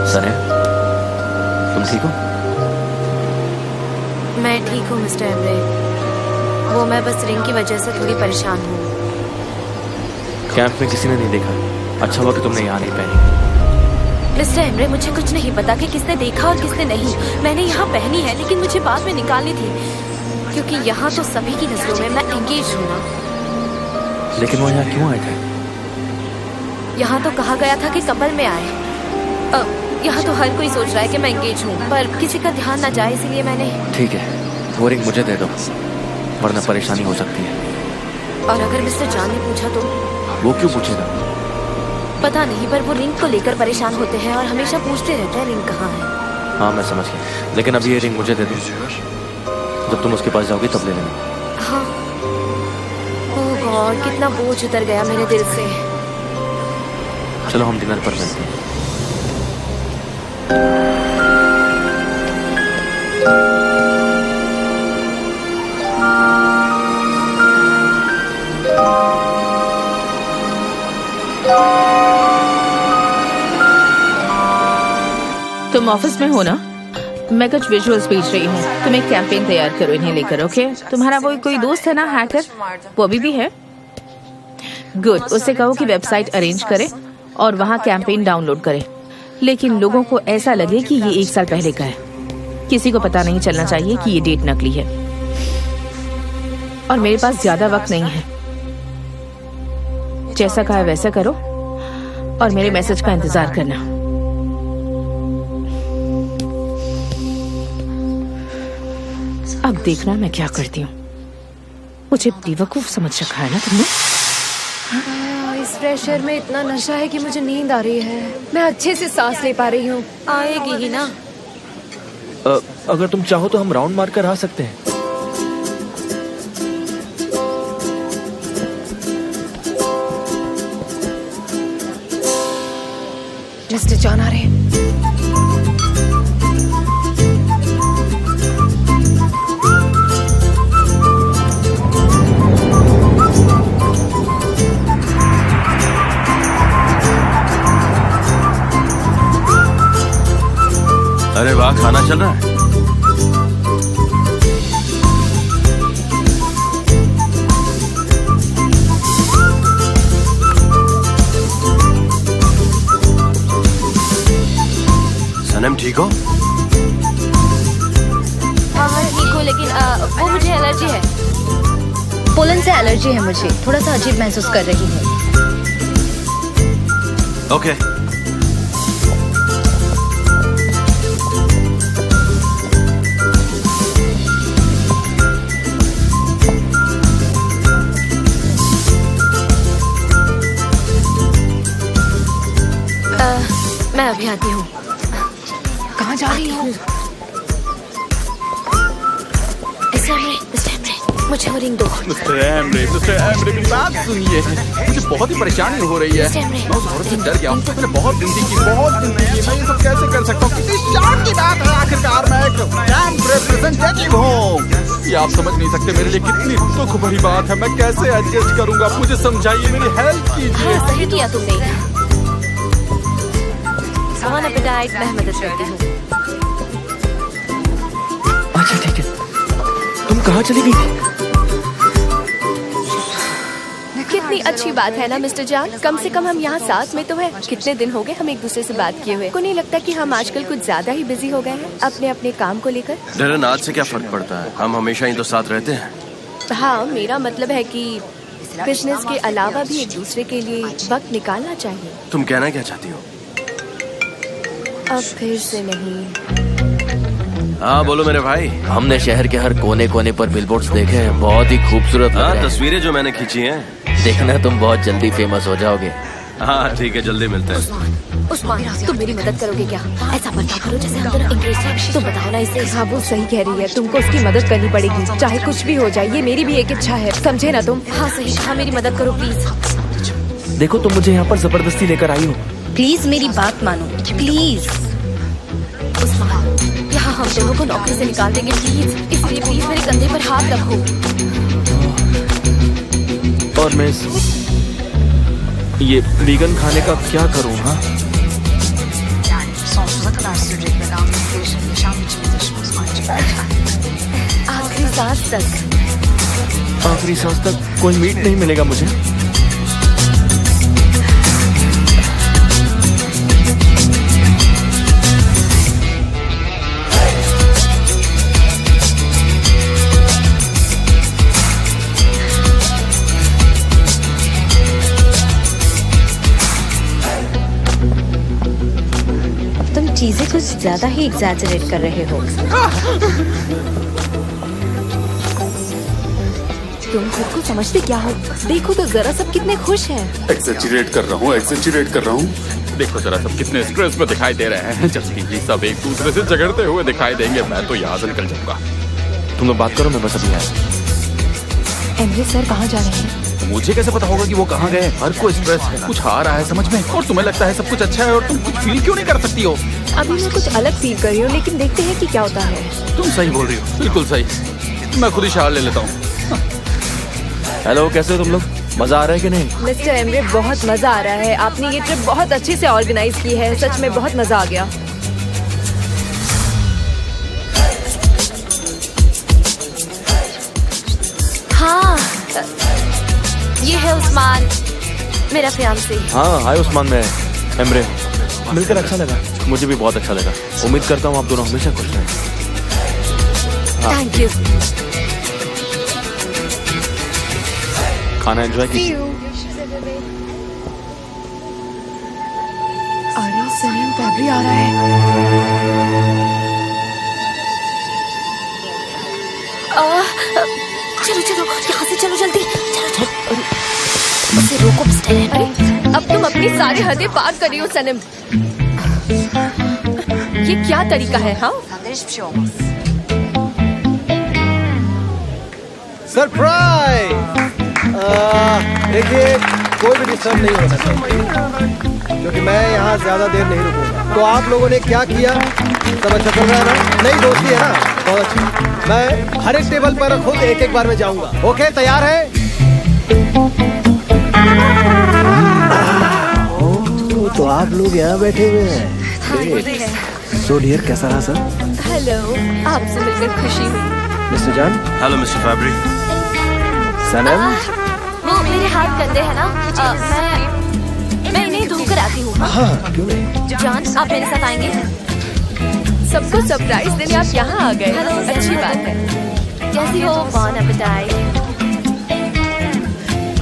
Sir, तुम ठीक हो? मैं ठीक हूँ मिस्टर एमरे। वो मैं बस रिंग की वजह से थोड़ी परेशान हूँ। कैंप में किसी ने नहीं देखा। अच्छा हुआ कि तुमने यहाँ नहीं पहनी। मिस्टर एमरे, मुझे कुछ नहीं पता कि किसने देखा और किसने नहीं। मैंने यहाँ पहनी है, लेकिन मुझे बाद में निकालनी थी, क्योंकि यहाँ तो सभी की नजरों में मैं एंगेज हूँ ना। लेकिन वो यहाँ क्यों आए थे? यहाँ तो कहा गया था कि कपल में आए। यहाँ तो हर कोई सोच रहा है कि मैं एंगेज हूँ, पर किसी का ध्यान ना जाए, इसलिए मैंने। ठीक है, वो रिंग मुझे दे दो, वरना परेशानी हो सकती है। और अगर मिस्टर जान ने पूछा तो? वो क्यों पूछेगा? पता नहीं, पर वो रिंग को लेकर परेशान होते हैं और हमेशा पूछते रहते हैं रिंग कहाँ है। हाँ, मैं समझ गया, लेकिन अभी ये रिंग मुझे दे दो। जब तुम उसके पास जाओगी तब ले लेना। हाँ। ओह गॉड, कितना बोझ उतर गया मेरे दिल से। चलो हम डिनर पर मिलते हैं। तुम ऑफिस में हो ना? मैं कुछ विजुअल्स भेज रही हूँ। तुम एक कैंपेन तैयार करो इन्हें लेकर, ओके? तुम्हारा वो कोई दोस्त है ना हैकर, वो अभी भी है? गुड, उससे कहो कि वेबसाइट अरेंज करे और वहाँ कैंपेन डाउनलोड करे, लेकिन लोगों को ऐसा लगे कि ये 1 साल पहले का है। किसी को पता नहीं चलना चाहिए कि ये डेट नकली है। और मेरे पास ज्यादा वक्त नहीं है। जैसा कहा वैसा करो और मेरे मैसेज का इंतजार करना। अब देखना मैं क्या करती हूँ। मुझे बेवकूफ समझ रखा है ना तुमने? इस फ्रेश एयर में इतना नशा है कि मुझे नींद आ रही है। मैं अच्छे से सांस ले पा रही हूँ। आएगी ही ना? अगर तुम चाहो तो हम राउंड मार कर आ सकते हैं। मिस्टर जॉन आ रहे हैं। अरे वाह, खाना चल रहा है। सनम ठीक हो? हाँ मैं ठीक हूँ, लेकिन वो मुझे एलर्जी है। पोलन से एलर्जी है मुझे। थोड़ा सा अजीब महसूस कर रही हूँ। ओके। मैं अभी आती हूँ। कहाँ जा रही हूँ? मुझे वो रिंग दो। मिस्टर एमरे, मेरी बात सुनिए। मुझे बहुत ही परेशानी हो रही है। मैं उस औरत से डर गया हूँ। मैंने बहुत गिनती की। मैं ये सब कैसे कर सकता हूँ? कितनी शान की बात है। आखिरकार मैं एक कैंप रिप्रेजेंटेटिव हूँ। ये आप समझ नहीं सकते मेरे लिए कितनी दुख भरी बात है। मैं कैसे एडजस्ट करूँगा? मुझे समझाइए, मेरी हेल्प कीजिए। हाँ, सही किया तुमने। मैं मदद करती हूँ। अच्छा ठीक है। तुम कहाँ चली गई थी? कितनी अच्छी बात है ना मिस्टर जान। कम से कम हम यहाँ साथ में तो हैं। कितने दिन हो गए हम एक दूसरे से बात किए हुए। को नहीं लगता कि हम आजकल कुछ ज्यादा ही बिजी हो गए हैं अपने अपने काम को लेकर? डरन, आज से क्या फर्क पड़ता है? हम हमेशा ही तो साथ रहते हैं। हाँ, मेरा मतलब है कि बिजनेस के अलावा भी एक दूसरे के लिए वक्त निकालना चाहिए। तुम कहना क्या चाहती हो? अब फिर से नहीं। हाँ बोलो मेरे भाई। हमने शहर के हर कोने कोने पर बिलबोर्ड्स देखे हैं। बहुत ही खूबसूरत लग हाँ, रहे हैं। तस्वीरें जो मैंने खींची हैं। देखना, तुम बहुत जल्दी फेमस हो जाओगे। हाँ ठीक है, जल्दी मिलते हैं। उस्मान, तुम मेरी मदद करोगे क्या? ऐसा बर्ताव करो जैसे हम दोनों इंग्लिश हैं। तुम बताओ ना इसे। हाँ वो सही कह रही है। तुमको उसकी मदद करनी पड़ेगी, चाहे कुछ भी हो जाए। ये मेरी भी एक इच्छा है, समझे ना तुम? हाँ सही। हाँ, मेरी मदद करो प्लीज। देखो, तुम मुझे यहाँ पर जबरदस्ती लेकर आई हो। प्लीज मेरी बात मानो, प्लीज। उस्मान, यहाँ हम दोनों को नौकरी से निकाल देंगे प्लीज। इसलिए प्लीज मेरे कंधे पर हाथ रखो। और मैं ये वीगन खाने का क्या करूं? हाँ, Sonsuza kadar sürecek veganlık bir yaşam biçimi taşıyoruz ancak. आखिरी सांस तक। आखिरी सांस तक कोई मीट नहीं मिलेगा मुझे? तुम चीजें कुछ ज्यादा ही एग्जैजरेट कर रहे हो। तुम खुद को समझते क्या हो? देखो तो जरा सब कितने खुश हैं। एक्सेजरेट कर रहा हूँ। देखो जरा सब कितने स्ट्रेस में दिखाई दे रहे हैं। जल्दी ही सब एक दूसरे से झगड़ते हुए दिखाई देंगे। मैं तो यहाँ से निकल जाऊंगा। तुम लोग बात करो, मैं बस अभी आया। एमरे सर कहाँ जा रहे हैं? मुझे कैसे पता होगा कि वो कहाँ गए? हर कोई स्ट्रेस है, कुछ आ रहा है समझ में, और तुम्हें लगता है सब कुछ अच्छा है और तुम कुछ फील क्यों नहीं कर सकती हो? अभी मैं कुछ अलग फील कर रही हूँ, लेकिन देखते हैं कि क्या होता है। तुम सही बोल रही हो, बिल्कुल सही। मैं खुद ही शावर ले लेता हूँ। हेलो, कैसे हो तुम लोग? मजा आ रहा है कि नहीं? मिस्टर एमरे, बहुत मजा आ रहा है। आपने ये ट्रिप बहुत अच्छे से ऑर्गेनाइज की है। सच में बहुत मजा आ गया। हाँ, ये है उस्मान, मेरा फियांसे। हाँ, हाय उस्मान, मैं एमरे। मिलकर अच्छा लगा। मुझे भी बहुत अच्छा लगा। उम्मीद करता हूँ आप दोनों हमेशा खुश रहें। Thank you. खाना एंजॉय कीजिए। अरे सलीम फैब्री आ रहा है। चलो चलो, यहाँ से चलो जल्दी। चलो चलो, उसे रोको मिस्टर एमरे। अब तुम अपनी सारी हदें पार कर रही हो सनम। ये क्या तरीका है? हाँ, Senden hiçbir şey olmaz. Surprise! देखिए, कोई भी डिस्टर्ब नहीं होना चाहिए, क्योंकि मैं यहाँ ज्यादा देर नहीं रुकूंगा। तो आप लोगों ने क्या किया? सब अच्छा चल रहा है ना? नई दोस्ती है ना? बहुत अच्छा। मैं हर एक टेबल पर खुद एक एक बार में जाऊंगा। ओके, तैयार है? तो आप लोग यहाँ बैठे हुए हैं। सो डियर, कैसा रहा सर? हेलो, आपसे मिलकर खुशी हुई। Mister John. Hello mister Fabry. सनम। वो मेरे हाथ गंदे हैं ना, मैं इन्हें धोकर आती हूँ। हाँ, क्यों नहीं? जान, आप मेरे साथ आएंगे? सबको सरप्राइज देने आप यहाँ आ गए। अच्छी बात है। कैसी हो? बॉन एपेटाइट।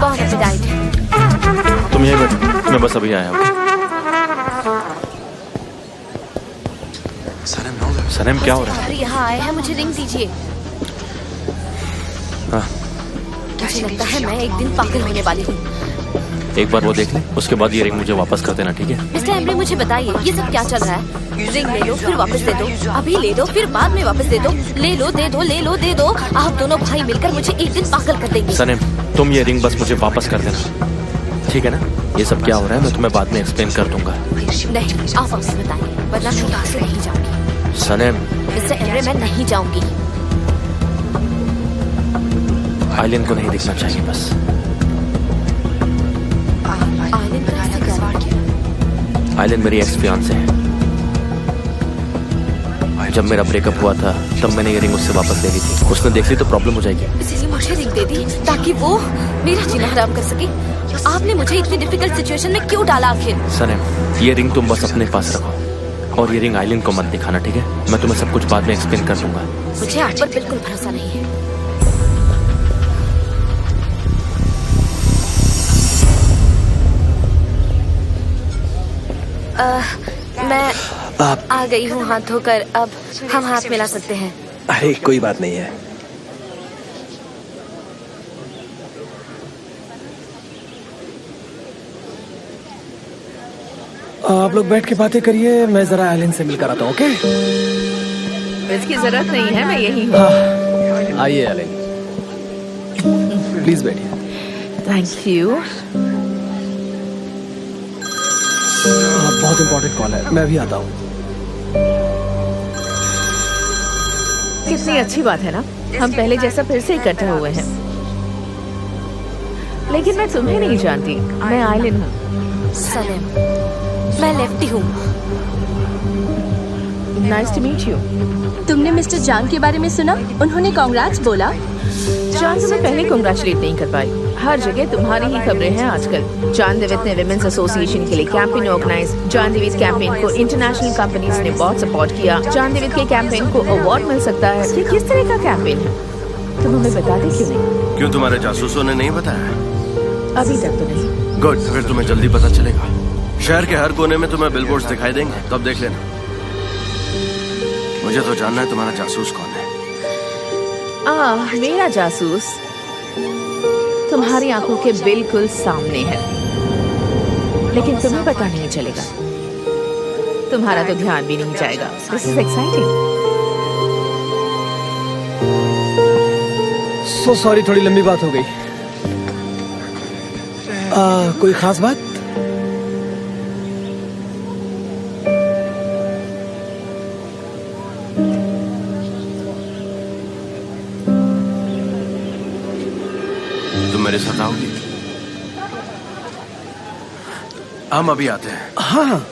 बॉन एपेटाइट। तुम यहीं बैठो, मैं बस अभी आया हूँ। सनम, क्या हो रहा है? अरे यहाँ आए हैं, मुझे रिंग दीजिए। हाँ, मुझे लगता है मैं एक दिन पागल होने वाली हूँ। एक बार वो देख ले, उसके बाद ये रिंग मुझे वापस कर देना, ठीक है? मिस्टर एमरे, मुझे बताइए ये सब क्या चल रहा है? रिंग ले लो, फिर वापस दे दो। अभी ले दो, फिर बाद में वापस दे दो। ले लो, दे दो, ले लो, दे दो। आप दोनों भाई मिलकर मुझे एक दिन पागल कर देंगे। सनम, तुम ये रिंग बस मुझे वापस कर देना, ठीक है ना? ये सब क्या हो रहा है मैं तुम्हें बाद में एक्सप्लेन कर दूंगा। नहीं, आप हमसे बताइए, वरना मैं यहाँ से नहीं जाऊंगी। सनम। मिस्टर एमरे, मैं नहीं जाऊंगी। आइलैंड को नहीं दिखना चाहिए बस। आइलैंड का ऐसे क्या? आइलैंड मेरी एक्स फियांसे है। जब मेरा ब्रेकअप हुआ था तब मैंने ये रिंग उससे वापस ले ली थी। उसने देख ली तो प्रॉब्लम हो जाएगी, इसीलिए मुझे रिंग दे दी ताकि वो मेरा जीना हराम कर सके। आपने मुझे इतनी डिफिकल्ट सिचुएशन में क्यों डाला आखिर? सनम, ये रिंग तुम बस अपने पास रखो और ये रिंग आइलैंड को मत दिखाना, ठीक है? मैं तुम्हें सब कुछ बाद में एक्सप्लेन कर दूंगा। मुझे आप पर बिल्कुल भरोसा नहीं है। मैं आ गई हूँ हाथ धोकर। अब हम हाथ मिला सकते हैं। अरे कोई बात नहीं है। आप लोग बैठ के बातें करिए, मैं जरा आइलैंड से मिलकर आता हूँ। ओके? इसकी जरूरत नहीं है, मैं यही हूँ। आइए आइलैंड, प्लीज बैठिए। Thank you. बहुत इम्पोर्टेंट कॉल है, मैं भी आता हूँ। कितनी अच्छी बात है ना, हम पहले जैसा फिर से इकट्ठे हुए हैं। लेकिन मैं तुम्हें नहीं जानती। मैं आइलिन हूँ। सनम, मैं लेफ्टी हूँ। Nice to meet you. तुमने मिस्टर जान के बारे में सुना? उन्होंने कांग्रेट्स बोला। जान तुम्हें पहले कांग्रेचुलेट नहीं कर पाई। हर जगह तुम्हारी ही खबरें हैं आजकल। जान देवित ने विमेंस एसोसिएशन के लिए कैंपेन ऑर्गेनाइज। जान देवित कैंपेन को इंटरनेशनल कंपनीज ने बहुत सपोर्ट किया। जान देवित के कैंपेन को अवार्ड मिल सकता है। ये किस तरह का कैंपेन है? तुम हमें बताते क्यों नहीं? क्यों, तुम्हारे जासूसों ने नहीं बताया? अभी तक तो नहीं। गुड, फिर तुम्हें जल्दी पता चलेगा। शहर के हर कोने में तुम्हें बिलबोर्ड्स दिखाई देंगे, तब देख लेना। मुझे तो जानना है तुम्हारा जासूस कौन है। मेरा जासूस तुम्हारी आंखों के बिल्कुल सामने है, लेकिन तुम्हें पता नहीं चलेगा। तुम्हारा तो ध्यान भी नहीं जाएगा। This is exciting. So sorry, थोड़ी लंबी बात हो गई। कोई खास बात? तुम मेरे साथ आओगी? हम अभी आते हैं। हाँ।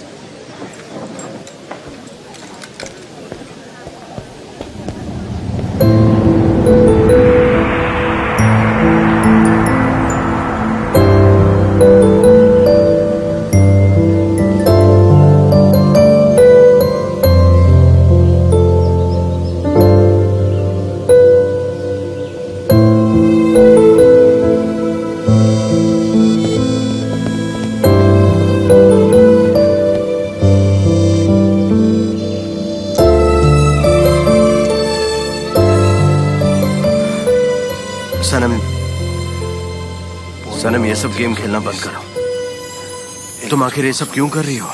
सनम, ये सब गेम खेलना बंद करो। तुम आखिर ये सब क्यों कर रही हो?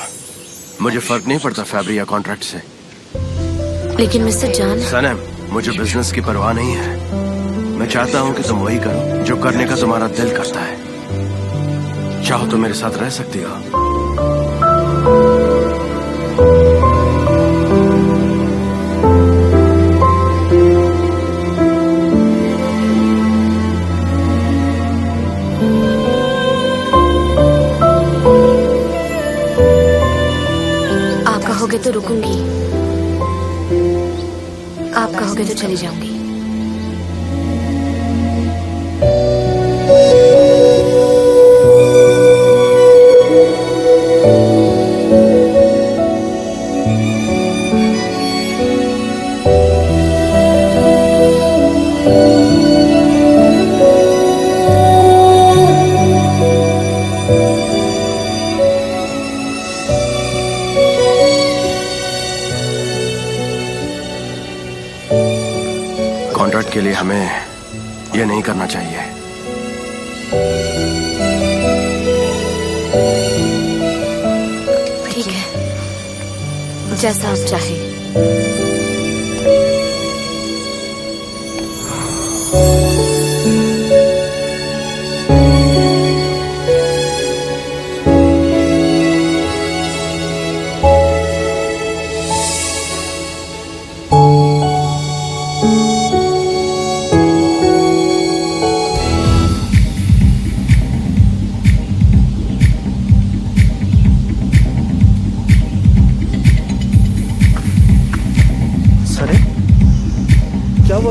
मुझे फर्क नहीं पड़ता फैब्री या कॉन्ट्रैक्ट से। लेकिन मिस्टर जान। सनम, मुझे बिजनेस की परवाह नहीं है। मैं चाहता हूँ कि तुम वही करो जो करने का तुम्हारा दिल करता है। चाहो तो मेरे साथ रह सकती हो। कहोगे तो रुकूंगी, आप कहोगे तो चली जाऊंगी। कॉन्ट्रैक्ट के लिए हमें यह नहीं करना चाहिए। ठीक है, जैसा आप चाहे।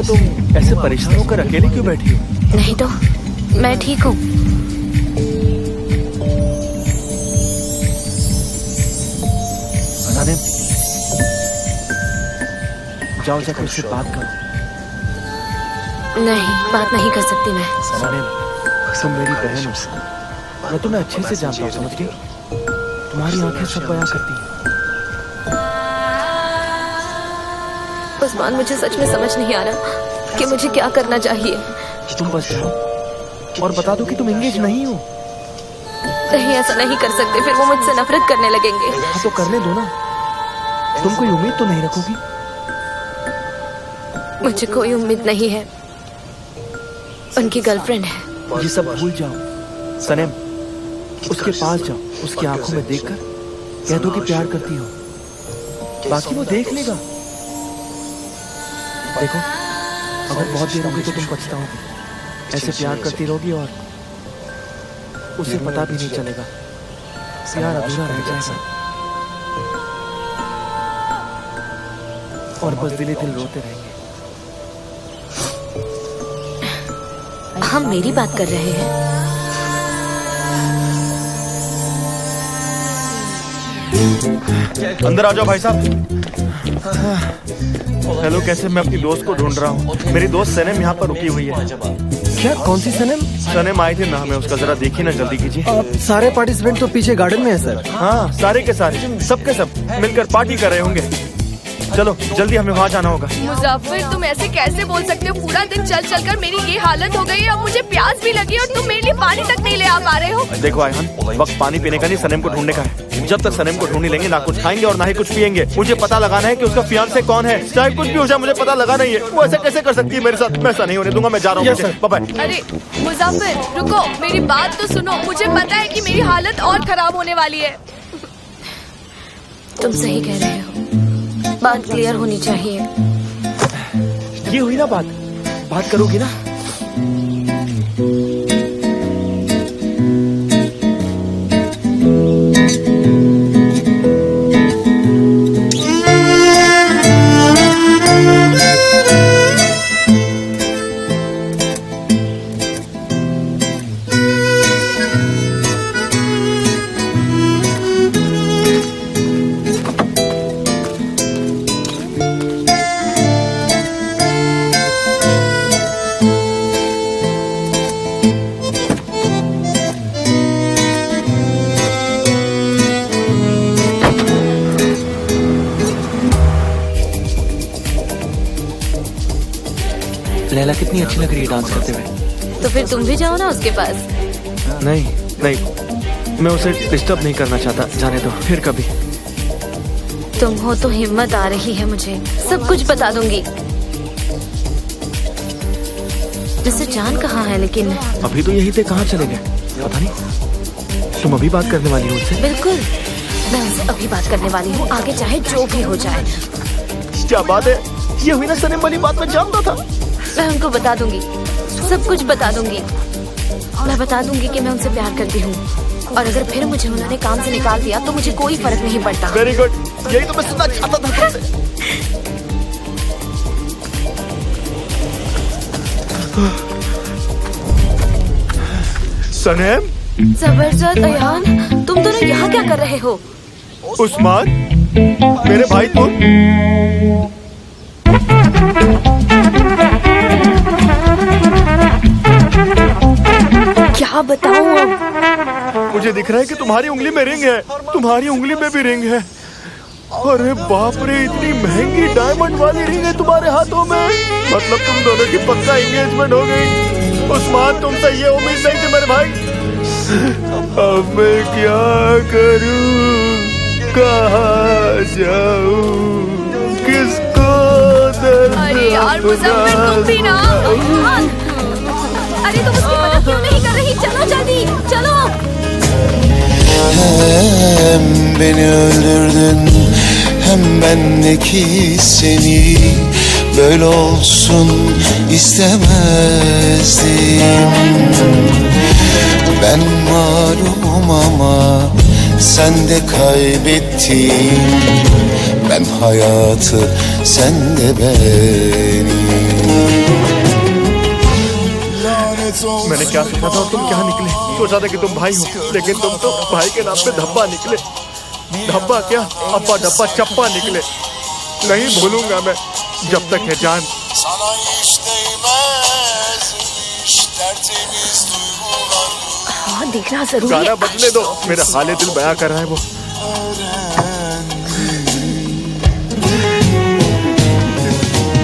तुम ऐसे परेशान होकर अकेले क्यों बैठी हो? नहीं तो मैं ठीक हूँ। सनम, जाओ जाकर उससे बात करो। नहीं, बात नहीं कर सकती मैं। सनम, तुम मेरी बहन हो। मैं तुम्हें अच्छे से जानता हूँ, समझ गई? तुम्हारी आंखें सब बयां करती हैं। उस्मान, मुझे सच में समझ नहीं आ रहा कि मुझे क्या करना चाहिए। तुम बस जाओ और बता दो कि तुम एंगेज नहीं हो। नहीं, ऐसा नहीं कर सकते, फिर वो मुझसे नफरत करने लगेंगे। हाँ तो करने दो ना। तुम कोई उम्मीद तो नहीं रखोगी? मुझे कोई उम्मीद नहीं है। उनकी गर्लफ्रेंड है। ये सब भूल जाओ सनम, उसके पास जाओ, उसकी आंखों में देखकर कह दो कि प्यार करती हो। बाकी वो देख लेगा। देखो, अगर बहुत देर होगी तो तुम पछताओगी। ऐसे प्यार करती रहोगी और उसे पता भी नहीं चलेगा, प्यार अधूरा रह जाएगा और बस दिल रोते रहेंगे। हम मेरी बात कर रहे हैं। अंदर आ जाओ भाई साहब। हेलो, कैसे? मैं अपनी दोस्त को ढूंढ रहा हूँ। मेरी दोस्त सनम यहाँ पर रुकी हुई है। क्या? कौन सी सनम? सनम आई थी, नाम है उसका, जरा देखिए ना, जल्दी कीजिए। सारे पार्टिसिपेंट तो पीछे गार्डन में है सर। हाँ, सारे के सारे, सब के सब मिलकर पार्टी कर रहे होंगे। चलो जल्दी, हमें वहाँ जाना होगा। मुजफ्फर, तुम ऐसे कैसे बोल सकते हो? पूरा दिन चल चल कर मेरी ये हालत हो गई है, अब मुझे प्यास भी लगी और तुम मेरे लिए पानी तक नहीं ले आ पा रहे हो। देखो आयहान, वक्त पानी पीने का नहीं, सनम को ढूंढने का है। जब तक सनम को ढूंढ नहीं लेंगे, ना कुछ खाएंगे और ना ही कुछ पिएंगे। मुझे पता लगाना है कि उसका फियांसे कौन है, चाहे कुछ भी हो जाए, मुझे पता लगाना ही है। वो ऐसे कैसे कर सकती है मेरे साथ? मैं ऐसा नहीं होने दूंगा, मैं जा रहा हूँ। बाय। अरे मुजफ्फर, रुको, मेरी बात तो सुनो। मुझे पता है कि मेरी हालत और खराब होने वाली है। तुम सही कह रहे हो, बात क्लियर होनी चाहिए। ये हुई ना बात करोगी ना? लैला कितनी अच्छी लग रही है डांस करते हुए। तो फिर तुम भी जाओ ना उसके पास। नहीं, मैं उसे डिस्टर्ब नहीं करना चाहता, जाने दो, फिर कभी। तुम हो तो हिम्मत आ रही है मुझे, सब कुछ बता दूंगी। जैसे जान कहाँ है? लेकिन अभी तो यही थे, कहाँ चले गए पता नहीं। तुम अभी बात करने वाली हो उससे? बिल्कुल, मैं उनसे अभी बात करने वाली हूँ, आगे चाहे जो भी हो जाए। क्या बात है, ये हुई ना सनम वाली बात, मैं जानता था। मैं उनको बता दूंगी, सब कुछ बता दूंगी। मैं बता दूंगी कि मैं उनसे प्यार करती हूँ, और अगर फिर मुझे उन्होंने काम से निकाल दिया तो मुझे कोई फर्क नहीं पड़ता। वेरी गुड, यही तो मैं सुनना चाहता था तुमसे। सनम, जबरदस्त। अयान, तुम दोनों यहाँ क्या कर रहे हो? उस्मान, मेरे भाई तुम? क्या बताऊं अब? मुझे दिख रहा है कि तुम्हारी उंगली में रिंग है, तुम्हारी उंगली में भी रिंग है। अरे बाप रे, इतनी महंगी डायमंड वाली रिंग है तुम्हारे हाथों में। मतलब तुम दोनों की पक्का एंगेजमेंट हो गई। उस्मान, तुम से ये उम्मीद नहीं थी मेरे भाई। अब मैं क्या करूं, कहाँ जाऊं, किसको दर्द? अरे यार मुजफ्फर, तुम भी ना। अरे तुम उसकी मदद क्यों नहीं कर रही? चलो जल्दी, चलो। Hem beni öldürdün, hem bendeki seni böyle olsun istemezdim. Ben mağlubum ama sen de kaybettin. Ben hayatı, sen de beni. मैंने क्या सोचा था और तुम क्या निकले? सोचा था कि तुम भाई हो, लेकिन तुम तो भाई के नाम पे धब्बा निकले। धब्बा क्या, अब्बा डब्बा चप्पा निकले। नहीं भूलूंगा मैं जब तक है जान। हाँ, देखना जरूरी है। गाना बदले दो, मेरा हाले दिल बयां कर रहा है वो।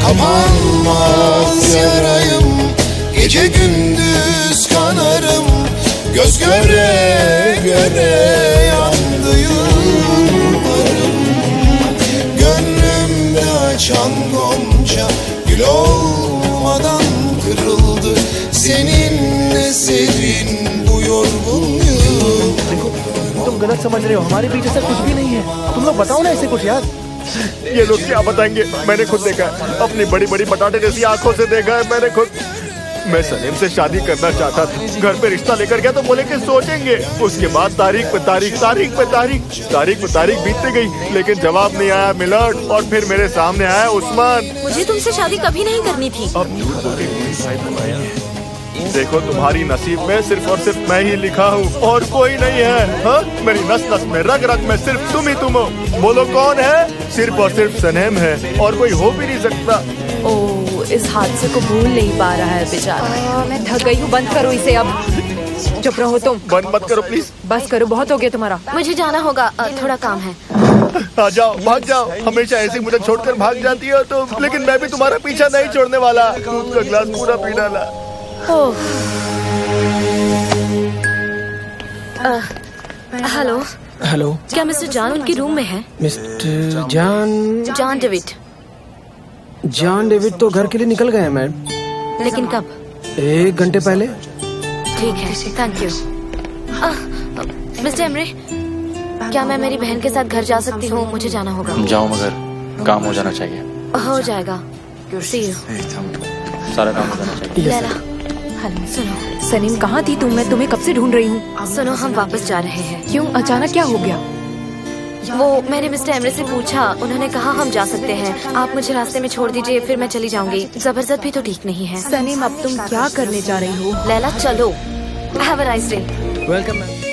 Kapanmaz yarayım, gece gündüz kanarım, göz göre göre yandı yıllarım. Gönlümde açan gonca gül olmadan kırıldı. Seninle serin bu yorgun yıl. देखो, तुम गलत समझ रहे हो, हमारे बीच ऐसा कुछ भी नहीं है। तुम लोग बताओ ना ऐसे कुछ यार। ये लोग क्या बताएंगे? मैंने खुद देखा है, अपनी बड़ी बड़ी बटाटे जैसी आंखों से देखा है मैंने खुद। मैं सलीम से शादी करना चाहता था। घर पे रिश्ता लेकर गया तो बोले कि सोचेंगे। उसके बाद तारीख पे तारीख बीतती गई, लेकिन जवाब नहीं आया मिलट। और फिर मेरे सामने आया उस्मान। मुझे तुमसे शादी कभी नहीं करनी थी। अब झूठ बोल के कोई फायदा नहीं है। देखो तुम्हारी नसीब में सिर्फ और सिर्फ मैं ही लिखा हूँ और कोई नहीं है। हाँ? मेरी नस नस में रग रग में सिर्फ तुम ही तुम हो। बोलो कौन है? सिर्फ और सिर्फ सनेम है और कोई हो भी नहीं सकता। ओह, इस हादसे को भूल नहीं पा रहा है बेचारा। मैं थक गई हूँ, बंद करो इसे अब। चुप रहो तुम। बंद मत करो प्लीज। बस करो, बहुत हो गया तुम्हारा। मुझे जाना होगा, थोड़ा काम है। आ जाओ, भाग जाओ। हमेशा ऐसे मुझे छोड़कर भाग जाती हो तुम, लेकिन मैं भी तुम्हारा पीछा नहीं छोड़ने वाला। दूध का गिलास पूरा पी डाला। हेलो हेलो, क्या मिस्टर जॉन उनके रूम में है? Mister John David. John David तो घर के लिए निकल गए हैं मैम। लेकिन कब? 1 घंटे पहले। ठीक है, थैंक यू। मिस्टर एमरे, क्या मैं मेरी बहन के साथ घर जा सकती हूँ? मुझे जाना होगा। जाओ, मगर काम हो जाना चाहिए। हो जाएगा। See you। सारा काम हो जाना चाहिए। लैला, सुनो। सनीम, कहाँ थी तुम? मैं तुम्हें कब से ढूंढ रही हूँ। सुनो, हम वापस जा रहे हैं। क्यों, अचानक क्या हो गया? वो मैंने मिस्टर एमरे से पूछा, उन्होंने कहा हम जा सकते हैं। आप मुझे रास्ते में छोड़ दीजिए, फिर मैं चली जाऊंगी। जबरदस्त भी तो ठीक नहीं है। सनीम, अब तुम क्या करने जा रही हो? लैला चलो। Have a nice day. Welcome ma'am.